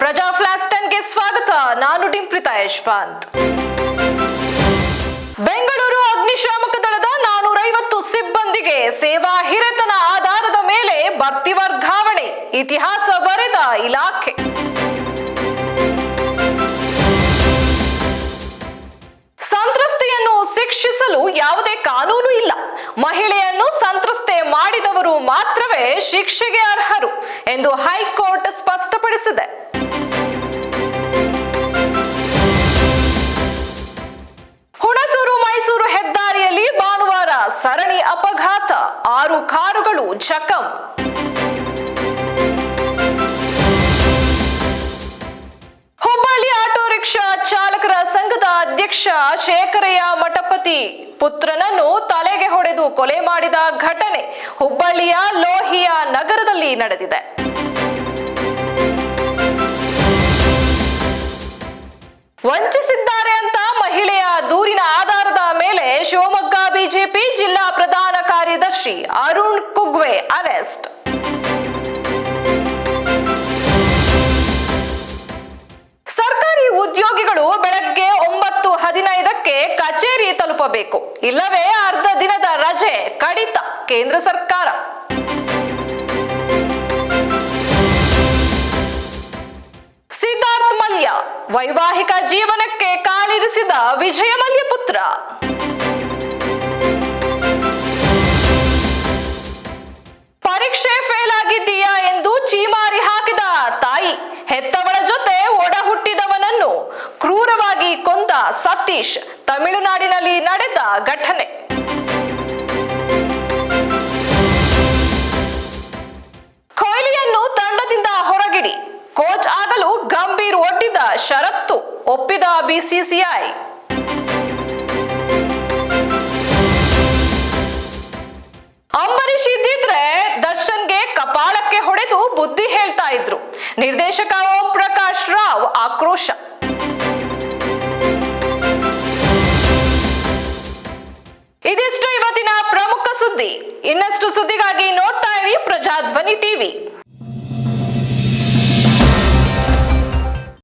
ಪ್ರಜಾ ಫ್ಲಾಶ್ 10ಗೆ ಸ್ವಾಗತ. ನಾನು ಡಿಂಪ್ರಿತಾ ಯಶವಂತ್. ಬೆಂಗಳೂರು ಅಗ್ನಿಶಾಮಕ ದಳದ 450 ಸಿಬ್ಬಂದಿಗೆ ಸೇವಾ ಹಿರಿತನ ಆಧಾರದ ಮೇಲೆ ಬಡ್ತಿ ವರ್ಗಾವಣೆ, ಇತಿಹಾಸ ಬರೆದ ಇಲಾಖೆ. ಸಂತ್ರಸ್ತೆಯನ್ನು ಶಿಕ್ಷಿಸಲು ಯಾವುದೇ ಕಾನೂನು ಇಲ್ಲ. ಮಹಿಳೆಯನ್ನು ಸಂತ್ರಸ್ತೆ ಮಾಡಿದವರು ಮಾತ್ರವೇ ಶಿಕ್ಷೆಗೆ ಅರ್ಹರು ಎಂದು ಹೈಕೋರ್ಟ್ ಸ್ಪಷ್ಟಪಡಿಸಿದೆ. ಹುಣಸೂರು ಮೈಸೂರು ಹೆದ್ದಾರಿಯಲ್ಲಿ ಭಾನುವಾರ ಸರಣಿ ಅಪಘಾತ, 6 ಕಾರುಗಳು ಜಖಂ. ಹುಬ್ಬಳ್ಳಿ ಆಟೋ ರಿಕ್ಷಾ ಚಾಲಕರ ಸಂಘದ ಅಧ್ಯಕ್ಷ ಶೇಖರಯ್ಯ ಮಠಪತಿ ಪುತ್ರನನ್ನು ತಲೆಗೆ ಹೊಡೆದು ಕೊಲೆ ಮಾಡಿದ ಘಟನೆ ಹುಬ್ಬಳ್ಳಿಯ ಲೋಹಿಯ ನಗರದಲ್ಲಿ ನಡೆದಿದೆ. ವಂಚಿಸಿದ್ದಾರೆ ಅಂತ ಮಹಿಳೆಯ ದೂರಿನ ಆಧಾರದ ಮೇಲೆ ಶಿವಮೊಗ್ಗ ಬಿಜೆಪಿ ಜಿಲ್ಲಾ ಪ್ರಧಾನ ಕಾರ್ಯದರ್ಶಿ ಅರುಣ್ ಕುಗ್ವೆ ಅರೆಸ್ಟ್. ಸರ್ಕಾರಿ ಉದ್ಯೋಗಿಗಳು ಬೆಳಗ್ಗೆ 9:15ಕ್ಕೆ ಕಚೇರಿ ತಲುಪಬೇಕು, ಇಲ್ಲವೇ ಅರ್ಧ ದಿನದ ರಜೆ ಕಡಿತ ಕೇಂದ್ರ ಸರ್ಕಾರ. ಸಿದ್ಧಾರ್ಥ್ ಮಲ್ಯ ವೈವಾಹಿಕ ಜೀವನಕ್ಕೆ ಕಾಲಿರಿಸಿದ ವಿಜಯ ಮಲ್ಯ ಪುತ್ರ. ಪರೀಕ್ಷೆ ಫೇಲ್ ಆಗಿದ್ದೀಯಾ ಎಂದು ಚೀಮಾರಿ ಹಾಕಿದ ತಾಯಿ, ಹೆತ್ತವಳ ಜೊತೆ ಒಡ ಹುಟ್ಟಿದವನನ್ನು ಕ್ರೂರವಾಗಿ ಕೊಂದ ಸತೀಶ್, ತಮಿಳುನಾಡಿನಲ್ಲಿ ನಡೆದ ಘಟನೆ. ಕೊಹ್ಲಿಯನ್ನು ತಂಡದಿಂದ ಹೊರಗಿಡಿ, ಕೋಚ್ ಆಗಲು ಗಂಭೀರ್ ಒಡ್ಡಿದ ಷರತ್ತು ಒಪ್ಪಿದ ಬಿಸಿಸಿಐ. ಅಂಬರೀಶ್ ಇದ್ದಿದ್ರೆ ದರ್ಶನ್ಗೆ ಕಪಾಳಕ್ಕೆ ಹೊಡೆದು ಬುದ್ಧಿ ಹೇಳ್ತಾ ಇದ್ರು. ನಿರ್ದೇಶಕ ಓಂ ಪ್ರಕಾಶ್ ರಾವ್ ಆಕ್ರೋಶ. ಇದಿಷ್ಟು ಇವತ್ತಿನ ಪ್ರಮುಖ ಸುದ್ದಿ. ಇನ್ನಷ್ಟು ಸುದ್ದಿಗಾಗಿ ನೋಡ್ತಾ ಇರಿ ಪ್ರಜಾಧ್ವನಿ ಟಿವಿ.